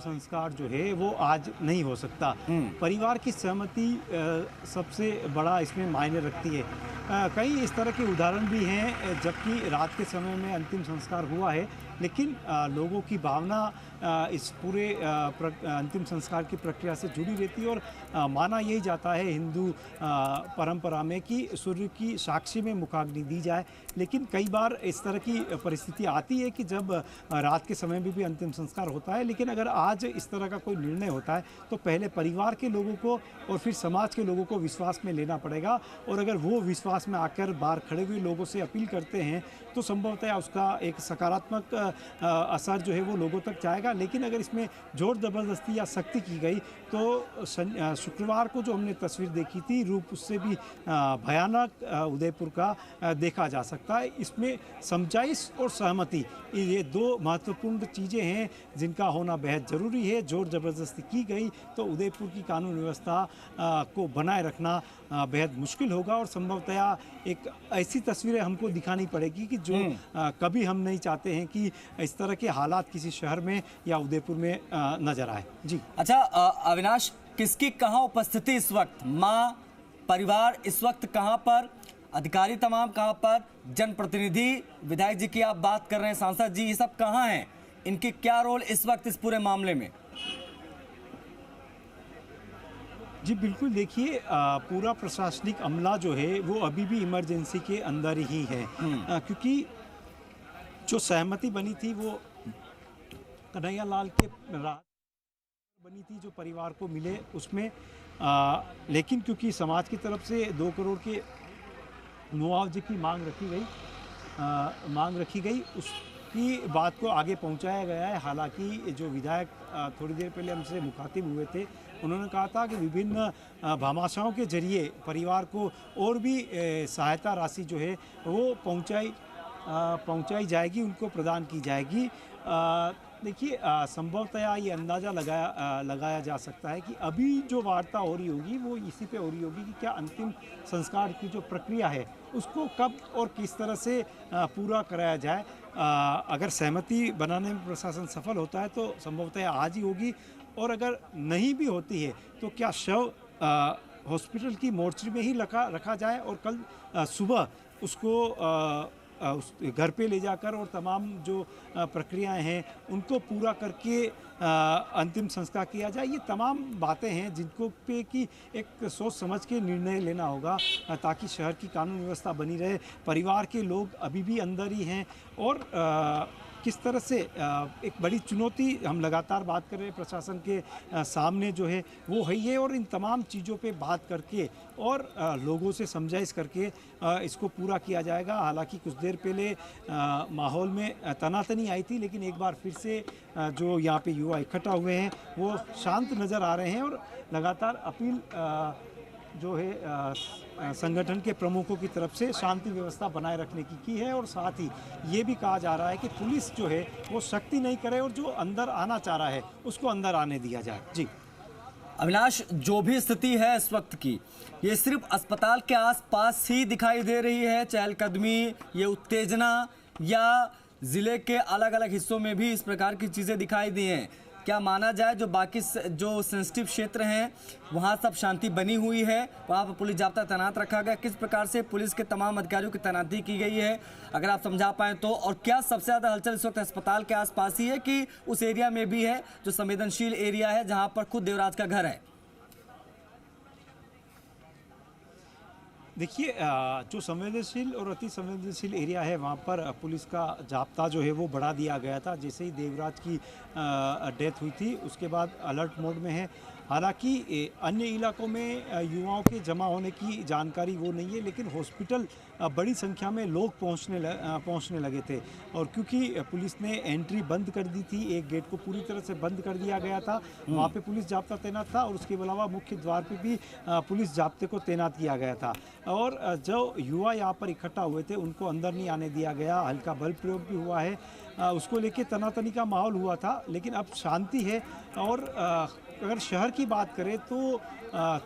संस्कार जो है वो आज नहीं हो सकता। परिवार की सहमति सबसे बड़ा इसमें मायने रखती है। कई इस तरह के उदाहरण भी हैं जबकि रात के समय में अंतिम संस्कार हुआ है, लेकिन लोगों की भावना इस पूरे अंतिम संस्कार की प्रक्रिया से जुड़ी रहती है। और माना यही जाता है हिंदू परंपरा में कि सूर्य की साक्षी में मुखाग्नि दी जाए, लेकिन कई बार इस तरह की परिस्थिति आती है कि जब रात के समय में भी अंतिम संस्कार होता है। लेकिन अगर आज इस तरह का कोई निर्णय होता है तो पहले परिवार के लोगों को और फिर समाज के लोगों को विश्वास में लेना पड़ेगा, और अगर वो विश्वास में आकर बाहर खड़े हुए लोगों से अपील करते हैं तो संभवतः उसका एक सकारात्मक असर जो है वो लोगों तक जाएगा। लेकिन अगर इसमें जोर ज़बरदस्ती या सख्ती की गई तो शुक्रवार को जो हमने तस्वीर देखी थी रूप उससे भी भयानक उदयपुर का देखा जा सकता है। इसमें समझाइश और सहमति ये दो महत्वपूर्ण चीज़ें हैं जिनका होना बेहद ज़रूरी है। जोर ज़बरदस्ती की गई तो उदयपुर की कानून व्यवस्था को बनाए रखना बेहद मुश्किल होगा, और संभवतया एक ऐसी तस्वीरें हमको दिखानी पड़ेगी कि जो कभी हम नहीं चाहते हैं कि इस तरह के हालात किसी शहर में या उदयपुर में नजर आए। जी अच्छा, अविनाश, किसकी कहाँ उपस्थिति इस वक्त? माँ, परिवार इस वक्त कहाँ पर, अधिकारी तमाम कहाँ पर, जनप्रतिनिधि, विधायक जी की आप बात कर रहे हैं, सांसद जी, ये सब कहाँ हैं? इनकी क्या रोल इस वक्त इस पूरे मामले में? जी बिल्कुल, देखिए पूरा प्रशासनिक अमला जो है वो अभी भी इमरजेंसी के अंदर ही है, क्योंकि जो सहमति बनी थी वो कन्हैया लाल के रात बनी थी जो परिवार को मिले उसमें, लेकिन क्योंकि समाज की तरफ से 2 करोड़ के मुआवजे की मांग रखी गई उसकी बात को आगे पहुंचाया गया है। हालांकि जो विधायक थोड़ी देर पहले हमसे मुखातिब हुए थे उन्होंने कहा था कि विभिन्न भामाशाहों के जरिए परिवार को और भी सहायता राशि जो है वो पहुंचाई जाएगी, उनको प्रदान की जाएगी। देखिए संभवतया ये अंदाज़ा लगाया जा सकता है कि अभी जो वार्ता हो रही होगी वो इसी पे हो रही होगी कि क्या अंतिम संस्कार की जो प्रक्रिया है उसको कब और किस तरह से पूरा कराया जाए। अगर सहमति बनाने में प्रशासन सफल होता है तो संभवतः आज ही होगी, और अगर नहीं भी होती है तो क्या शव हॉस्पिटल की मोर्चरी में ही रखा जाए और कल सुबह उसको उस घर पे ले जाकर और तमाम जो प्रक्रियाएं हैं उनको पूरा करके अंतिम संस्कार किया जाए। ये तमाम बातें हैं जिनको पे कि एक सोच समझ के निर्णय लेना होगा ताकि शहर की कानून व्यवस्था बनी रहे। परिवार के लोग अभी भी अंदर ही हैं, और किस तरह से एक बड़ी चुनौती हम लगातार बात कर रहे हैं प्रशासन के सामने जो है वो है ये, और इन तमाम चीज़ों पे बात करके और लोगों से समझाइश करके इसको पूरा किया जाएगा। हालांकि कुछ देर पहले माहौल में तनातनी आई थी, लेकिन एक बार फिर से जो यहाँ पे युवा इकट्ठा हुए हैं वो शांत नज़र आ रहे हैं, और लगातार अपील जो है संगठन के प्रमुखों की तरफ से शांति व्यवस्था बनाए रखने की है। और साथ ही ये भी कहा जा रहा है कि पुलिस जो है वो सख्ती नहीं करे और जो अंदर आना चाह रहा है उसको अंदर आने दिया जाए। जी अविनाश, जो भी स्थिति है इस वक्त की, ये सिर्फ अस्पताल के आसपास ही दिखाई दे रही है, चहलकदमी, ये उत्तेजना, या जिले के अलग अलग हिस्सों में भी इस प्रकार की चीज़ें दिखाई दी हैं? क्या माना जाए जो बाकी जो सेंसिटिव क्षेत्र हैं वहाँ सब शांति बनी हुई है, वहाँ पर पुलिस जाब्ता तैनात रखा गया? किस प्रकार से पुलिस के तमाम अधिकारियों की तैनाती की गई है, अगर आप समझा पाएँ तो? और क्या सबसे ज़्यादा हलचल इस वक्त अस्पताल के आसपास ही है कि उस एरिया में भी है जो संवेदनशील एरिया है जहाँ पर खुद देवराज का घर है? देखिए जो संवेदनशील और अति संवेदनशील एरिया है वहाँ पर पुलिस का जाब्ता जो है वो बढ़ा दिया गया था। जैसे ही देवराज की डेथ हुई थी उसके बाद अलर्ट मोड में है। हालांकि अन्य इलाकों में युवाओं के जमा होने की जानकारी वो नहीं है, लेकिन हॉस्पिटल बड़ी संख्या में लोग पहुंचने लगे थे, और क्योंकि पुलिस ने एंट्री बंद कर दी थी, एक गेट को पूरी तरह से बंद कर दिया गया था, वहाँ पे पुलिस जाब्ता तैनात था, और उसके अलावा मुख्य द्वार पे भी पुलिस जाब्ते को तैनात किया गया था। और जो युवा यहाँ पर इकट्ठा हुए थे उनको अंदर नहीं आने दिया गया, हल्का बल प्रयोग भी हुआ है, उसको लेके तनातनी का माहौल हुआ था, लेकिन अब शांति है। और अगर शहर की बात करें तो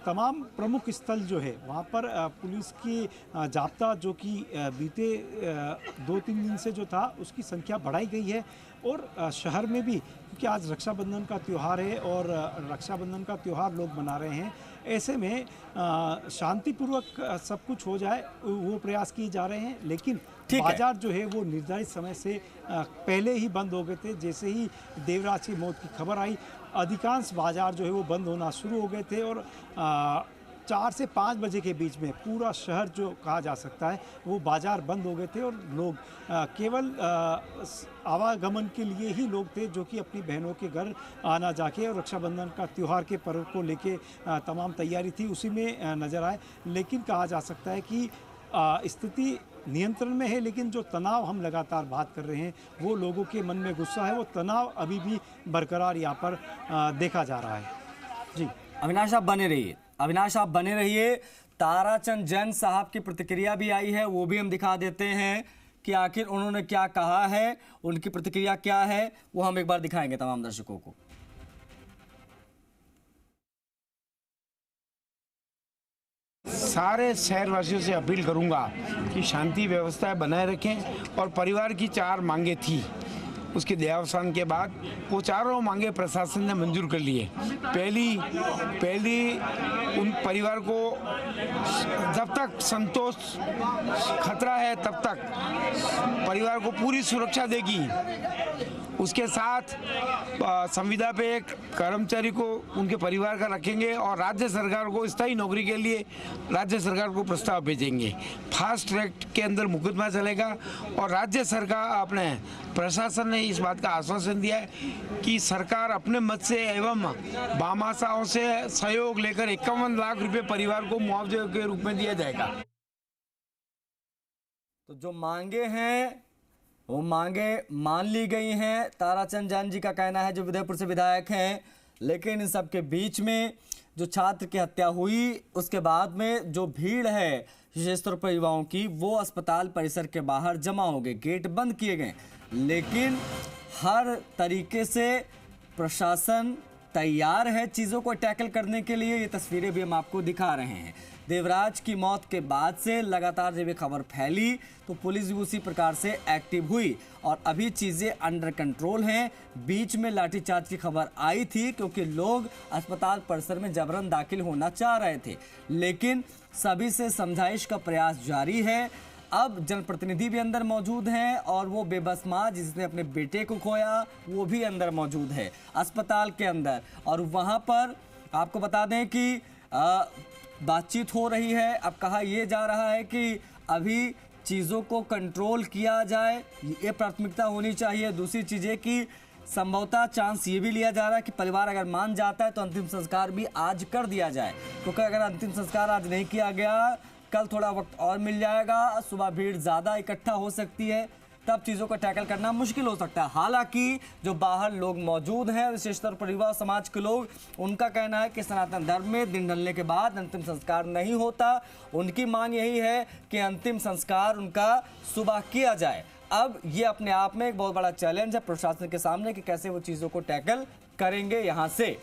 तमाम प्रमुख स्थल जो है वहाँ पर पुलिस की जाब्ता जो कि बीते 2-3 दिन से जो था उसकी संख्या बढ़ाई गई है, और शहर में भी क्योंकि आज रक्षाबंधन का त्यौहार है और रक्षाबंधन का त्यौहार लोग मना रहे हैं। ऐसे में शांतिपूर्वक सब कुछ हो जाए वो प्रयास किए जा रहे हैं, लेकिन ठीक है। बाजार जो है वो निर्धारित समय से पहले ही बंद हो गए थे। जैसे ही देवराज की मौत की खबर आई, अधिकांश बाजार जो है वो बंद होना शुरू हो गए थे और 4 से 5 बजे के बीच में पूरा शहर जो कहा जा सकता है वो बाजार बंद हो गए थे और लोग केवल आवागमन के लिए ही लोग थे जो कि अपनी बहनों के घर आना जाके और रक्षाबंधन का त्यौहार के पर्व को लेके तमाम तैयारी थी उसी में नज़र आए। लेकिन कहा जा सकता है कि स्थिति नियंत्रण में है, लेकिन जो तनाव हम लगातार बात कर रहे हैं वो लोगों के मन में गुस्सा है, वो तनाव अभी भी बरकरार यहाँ पर देखा जा रहा है। जी अविनाश, आप बने रहिए। अविनाश, आप बने रहिए। ताराचंद जैन साहब की प्रतिक्रिया भी आई है, वो भी हम दिखा देते हैं कि आखिर उन्होंने क्या कहा है, उनकी प्रतिक्रिया क्या है, वो हम एक बार दिखाएंगे तमाम दर्शकों को। सारे शहरवासियों से अपील करूंगा कि शांति व्यवस्था बनाए रखें और परिवार की 4 मांगे थी, उसके देहावसान के बाद वो चारों मांगे प्रशासन ने मंजूर कर लिए। पहली उन परिवार को जब तक संतोष खतरा है तब तक परिवार को पूरी सुरक्षा देगी। उसके साथ संविदा पे एक कर्मचारी को उनके परिवार का रखेंगे और राज्य सरकार को स्थायी नौकरी के लिए राज्य सरकार को प्रस्ताव भेजेंगे। फास्ट ट्रैक के अंदर मुकदमा चलेगा और राज्य सरकार अपने प्रशासन ने इस बात का आश्वासन दिया है कि सरकार अपने मत से एवं भामाशाहों से सहयोग लेकर 51 लाख रुपए परिवार को मुआवजे के रूप में दिया जाएगा। तो जो मांगे हैं वो मांगे मान ली गई हैं, ताराचंद जैन जी का कहना है, जो विदयपुर से विधायक हैं। लेकिन इन सब के बीच में जो छात्र की हत्या हुई उसके बाद में जो भीड़ है विशेष तौर पर युवाओं की, वो अस्पताल परिसर के बाहर जमा हो गए, गेट बंद किए गए। लेकिन हर तरीके से प्रशासन तैयार है चीज़ों को टैकल करने के लिए। ये तस्वीरें भी हम आपको दिखा रहे हैं। देवराज की मौत के बाद से लगातार जब ये खबर फैली तो पुलिस भी उसी प्रकार से एक्टिव हुई और अभी चीज़ें अंडर कंट्रोल हैं। बीच में लाठीचार्ज की खबर आई थी क्योंकि लोग अस्पताल परिसर में जबरन दाखिल होना चाह रहे थे, लेकिन सभी से समझाइश का प्रयास जारी है। अब जनप्रतिनिधि भी अंदर मौजूद हैं और वो बेबस माँ जिसने अपने बेटे को खोया वो भी अंदर मौजूद है अस्पताल के अंदर। और वहाँ पर आपको बता दें कि बातचीत हो रही है। अब कहा यह जा रहा है कि अभी चीज़ों को कंट्रोल किया जाए, ये प्राथमिकता होनी चाहिए। दूसरी चीज़ें कि संभवतः चांस ये भी लिया जा रहा है कि परिवार अगर मान जाता है तो अंतिम संस्कार भी आज कर दिया जाए, क्योंकि अगर अंतिम संस्कार आज नहीं किया गया, कल थोड़ा वक्त और मिल जाएगा, सुबह भीड़ ज़्यादा इकट्ठा हो सकती है, तब चीज़ों को टैकल करना मुश्किल हो सकता है। हालांकि जो बाहर लोग मौजूद हैं विशेषतर पर युवा समाज के लोग, उनका कहना है कि सनातन धर्म में दिन ढलने के बाद अंतिम संस्कार नहीं होता। उनकी मांग यही है कि अंतिम संस्कार उनका सुबह किया जाए। अब ये अपने आप में एक बहुत बड़ा चैलेंज है प्रशासन के सामने कि कैसे वो चीज़ों को टैकल करेंगे यहाँ से।